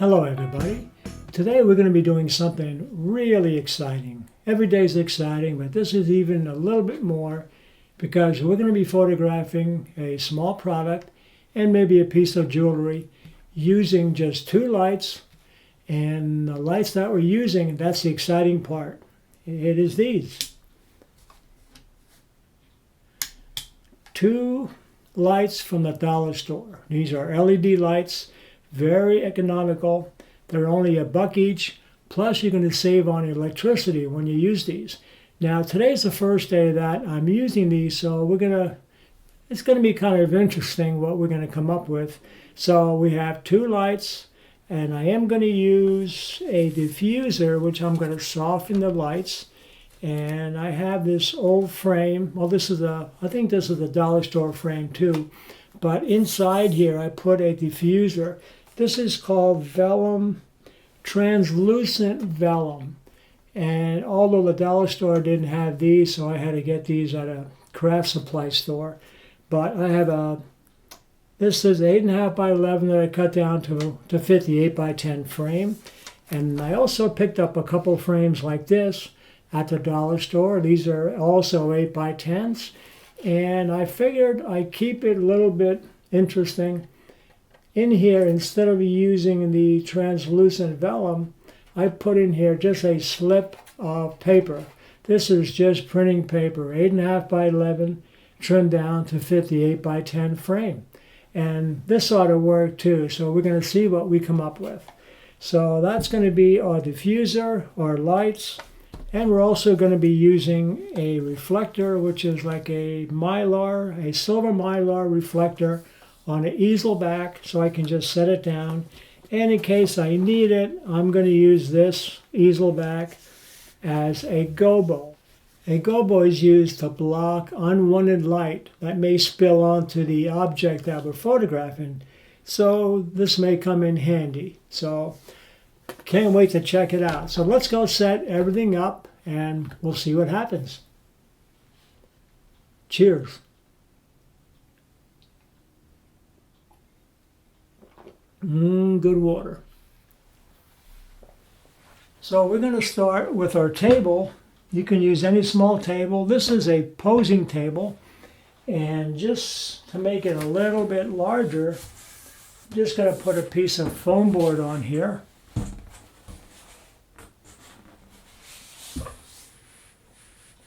Hello everybody. Today we're going to be doing something really exciting. Every day is exciting, but this is even a little bit more because we're going to be photographing a small product and maybe a piece of jewelry using just two lights. And the lights that we're using, that's the exciting part. It is these. Two lights from the dollar store. These are LED lights. Very economical. They're only $1 each. Plus, you're going to save on electricity when you use these. Now, today's the first day that I'm using these, so it's going to be kind of interesting what we're going to come up with. So we have two lights, and I am going to use a diffuser, which I'm going to soften the lights. And I have this old frame. Well, I think this is a dollar store frame too. But inside here, I put a diffuser. This is called vellum, translucent vellum. And although the dollar store didn't have these, so I had to get these at a craft supply store. But I have this is 8.5 by 11 that I cut down to 58 by 10 frame. And I also picked up a couple frames like this at the dollar store. These are also 8 by 10s. And I figured I'd keep it a little bit interesting. In here, instead of using the translucent vellum, I put in here just a slip of paper. This is just printing paper, 8.5 by 11, trimmed down to 58 by 10 frame. And this ought to work too, so we're going to see what we come up with. So that's going to be our diffuser, our lights, and we're also going to be using a reflector, which is like a silver mylar reflector on an easel back, so I can just set it down. And in case I need it, I'm going to use this easel back as a gobo. A gobo is used to block unwanted light that may spill onto the object that we're photographing. So this may come in handy. So can't wait to check it out. So let's go set everything up and we'll see what happens. Cheers. Good water. So we're going to start with our table. You can use any small table. This is a posing table. And just to make it a little bit larger, I'm just going to put a piece of foam board on here.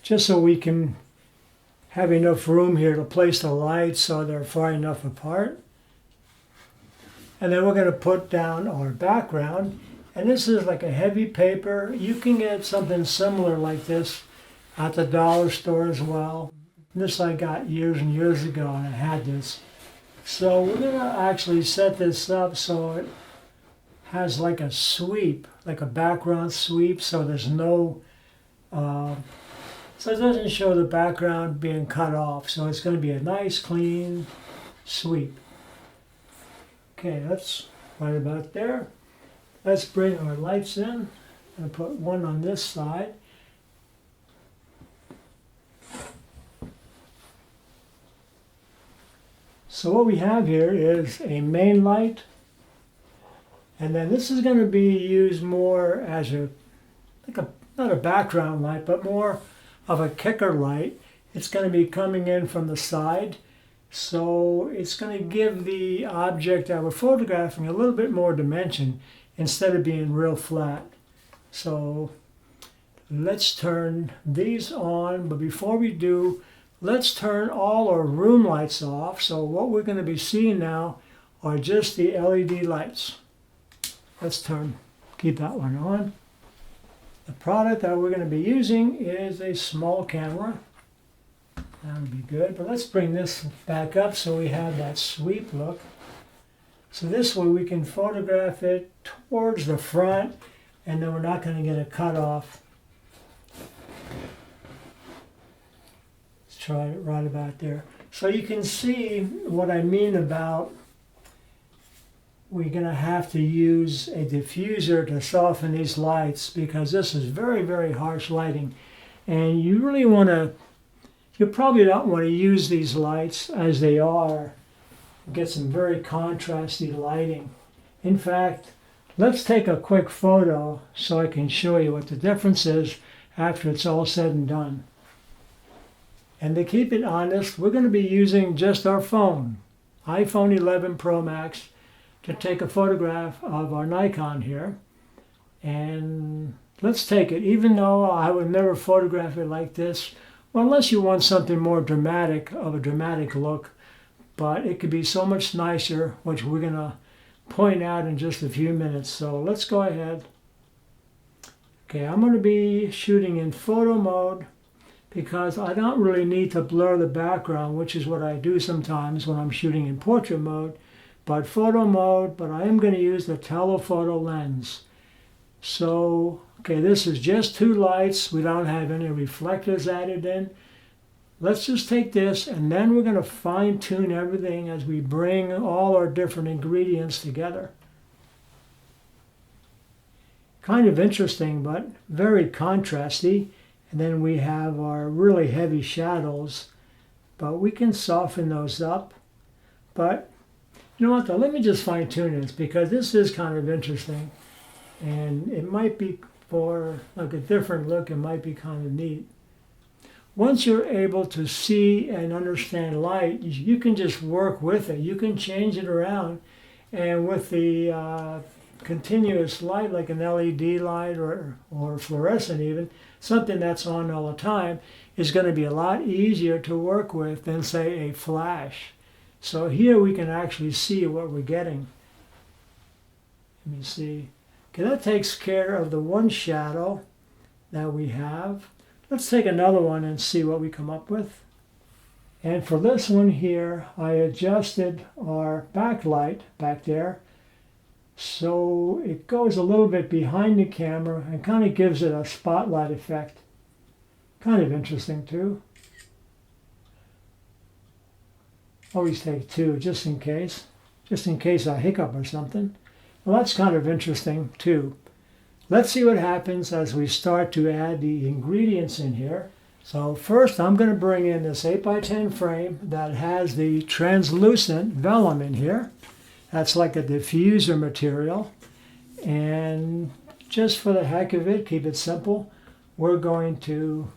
Just so we can have enough room here to place the lights so they're far enough apart. And then we're going to put down our background. And this is like a heavy paper. You can get something similar like this at the dollar store as well. This I got years and years ago, and I had this. So we're going to actually set this up so it has like a sweep, like a background sweep, so there's no, so it doesn't show the background being cut off. So it's going to be a nice clean sweep. Okay, that's right about there. Let's bring our lights in and put one on this side. So what we have here is a main light, and then this is going to be used more as not a background light, but more of a kicker light. It's going to be coming in from the side. So it's going to give the object that we're photographing a little bit more dimension instead of being real flat. So let's turn these on, but before we do, let's turn all our room lights off. So what we're going to be seeing now are just the LED lights. Let's keep that one on. The product that we're going to be using is a small camera. That would be good, but let's bring this back up so we have that sweep look. So this way we can photograph it towards the front and then we're not going to get a cut off. Let's try it right about there. So you can see what I mean about we're going to have to use a diffuser to soften these lights because this is very, very harsh lighting. And you probably don't want to use these lights as they are. Get some very contrasty lighting. In fact, Let's take a quick photo so I can show you what the difference is after it's all said and done. And to keep it honest, we're going to be using just our phone, iPhone 11 Pro Max, to take a photograph of our Nikon here. And let's take it, even though I would never photograph it like this, well, unless you want something more dramatic, of a dramatic look. But it could be so much nicer, which we're going to point out in just a few minutes. So let's go ahead. Okay, I'm going to be shooting in photo mode because I don't really need to blur the background, which is what I do sometimes when I'm shooting in portrait mode. But photo mode, but I am going to use the telephoto lens. So, okay, this is just two lights. We don't have any reflectors added in. Let's just take this, and then we're going to fine tune everything as we bring all our different ingredients together. Kind of interesting, but very contrasty. And then we have our really heavy shadows, but we can soften those up. But you know what, though, let me just fine tune this because this is kind of interesting. And it might be, for like a different look, it might be kind of neat. Once you're able to see and understand light, you can just work with it. You can change it around. And with the continuous light, like an LED light or fluorescent even, something that's on all the time, is going to be a lot easier to work with than, say, a flash. So here we can actually see what we're getting. Let me see. Okay, that takes care of the one shadow that we have. Let's take another one and see what we come up with. And for this one here, I adjusted our backlight back there so it goes a little bit behind the camera and kind of gives it a spotlight effect. Kind of interesting too. Always take two just in case I hiccup or something. Well, that's kind of interesting too. Let's see what happens as we start to add the ingredients in here. So first I'm going to bring in this 8x10 frame that has the translucent vellum in here. That's like a diffuser material. And just for the heck of it, keep it simple, we're going to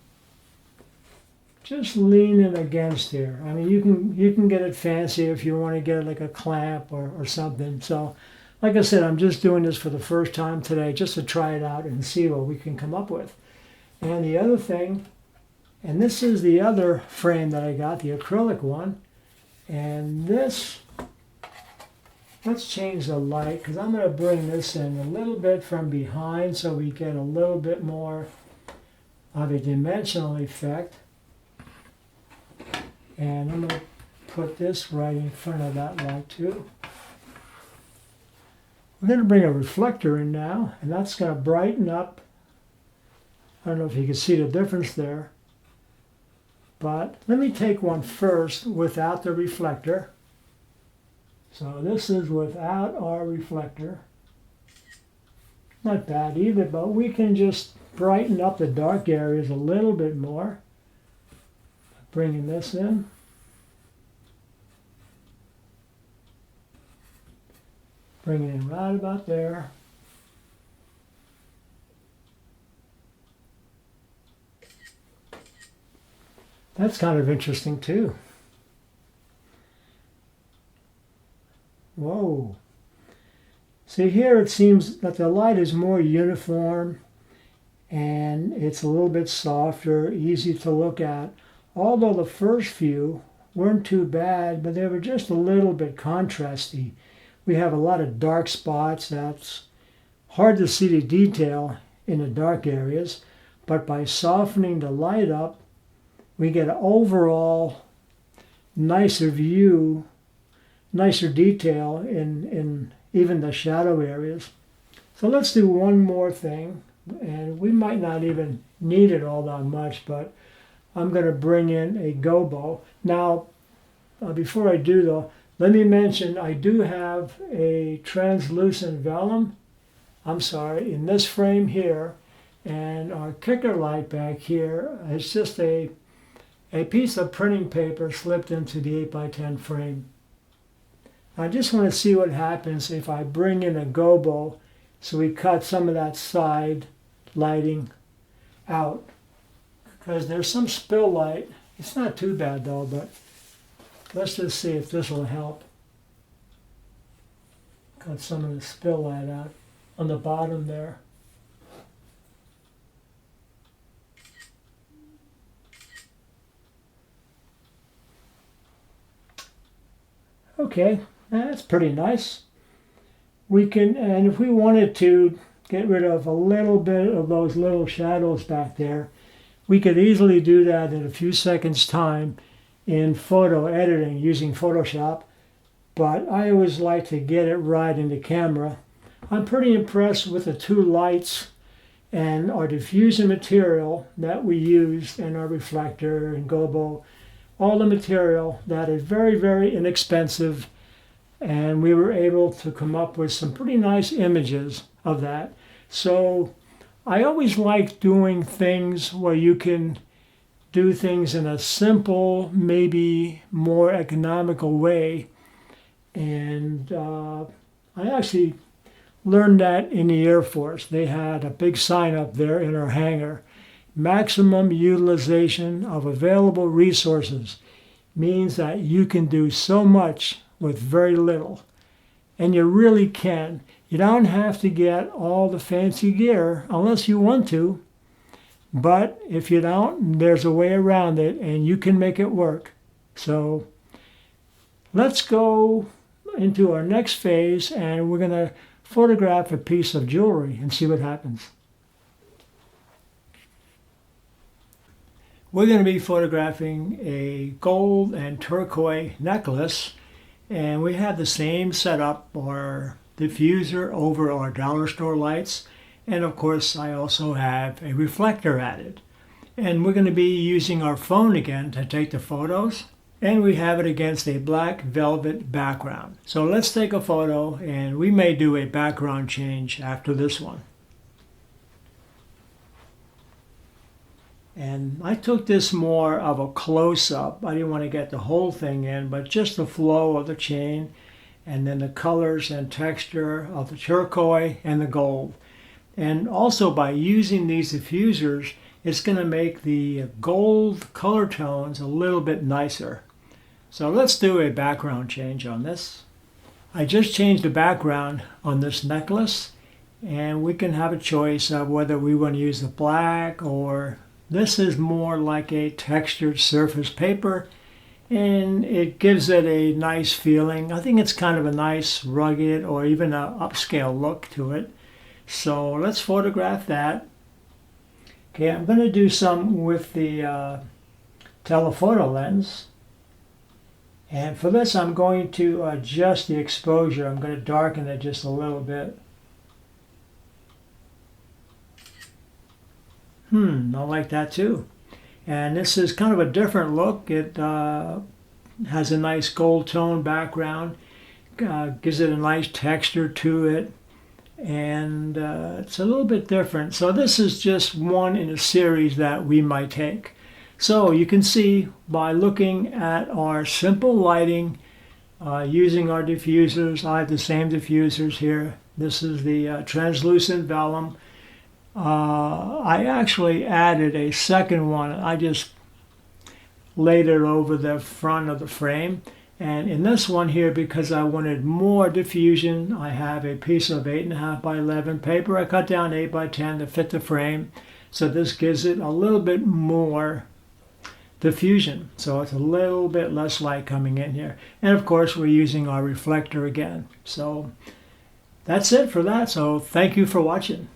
just lean in against here. I mean, you can get it fancy if you want to get it like a clamp or something. So like I said, I'm just doing this for the first time today just to try it out and see what we can come up with. And the other thing, and this is the other frame that I got, the acrylic one. And this, let's change the light because I'm going to bring this in a little bit from behind so we get a little bit more of a dimensional effect. And I'm going to put this right in front of that light too. We're going to bring a reflector in now, and that's going to brighten up. I don't know if you can see the difference there. But let me take one first without the reflector. So this is without our reflector. Not bad either, but we can just brighten up the dark areas a little bit more. Bringing this in. Bring it in right about there. That's kind of interesting too. Whoa. See here it seems that the light is more uniform and it's a little bit softer, easy to look at. Although the first few weren't too bad, but they were just a little bit contrasty. We have a lot of dark spots. That's hard to see the detail in the dark areas, but by softening the light up, we get an overall nicer view, nicer detail in even the shadow areas. So let's do one more thing, and we might not even need it all that much, but I'm going to bring in a gobo. Now, before I do though, let me mention I do have a translucent vellum, in this frame here, and our kicker light back here is just a piece of printing paper slipped into the 8x10 frame. I just want to see what happens if I bring in a gobo So we cut some of that side lighting out because there's some spill light. It's not too bad though, but let's just see if this will help. Cut some of the spill light out on the bottom there. Okay, that's pretty nice. We can, and if we wanted to get rid of a little bit of those little shadows back there, we could easily do that in a few seconds time in photo editing using Photoshop, but I always like to get it right in the camera. I'm pretty impressed with the two lights and our diffusion material that we used in our reflector and gobo. All the material that is very, very inexpensive, and we were able to come up with some pretty nice images of that. So I always like doing things where you can do things in a simple, maybe more economical way. And I actually learned that in the Air Force. They had a big sign up there in our hangar. Maximum utilization of available resources means that you can do so much with very little. And you really can. You don't have to get all the fancy gear unless you want to. But if you don't, there's a way around it and you can make it work. So let's go into our next phase and we're going to photograph a piece of jewelry and see what happens. We're going to be photographing a gold and turquoise necklace, and we have the same setup, our diffuser over our dollar store lights, and of course I also have a reflector added. And we're going to be using our phone again to take the photos, and we have it against a black velvet background. So let's take a photo, and we may do a background change after this one. And I took this more of a close-up. I didn't want to get the whole thing in, but just the flow of the chain and then the colors and texture of the turquoise and the gold. And also by using these diffusers, it's going to make the gold color tones a little bit nicer. So let's do a background change on this. I just changed the background on this necklace, and we can have a choice of whether we want to use the black or this is more like a textured surface paper, and it gives it a nice feeling. I think it's kind of a nice rugged or even an upscale look to it. So let's photograph that. Okay, I'm going to do some with the telephoto lens. And for this, I'm going to adjust the exposure. I'm going to darken it just a little bit. I like that too. And this is kind of a different look. It has a nice gold tone background, gives it a nice texture to it, and it's a little bit different. So this is just one in a series that we might take. So you can see by looking at our simple lighting, using our diffusers. I have the same diffusers here. This is the translucent vellum. I actually added a second one. I just laid it over the front of the frame. And in this one here, because I wanted more diffusion, I have a piece of 8.5 by 11 paper. I cut down 8 by 10 to fit the frame. So this gives it a little bit more diffusion. So it's a little bit less light coming in here. And of course, we're using our reflector again. So that's it for that. So thank you for watching.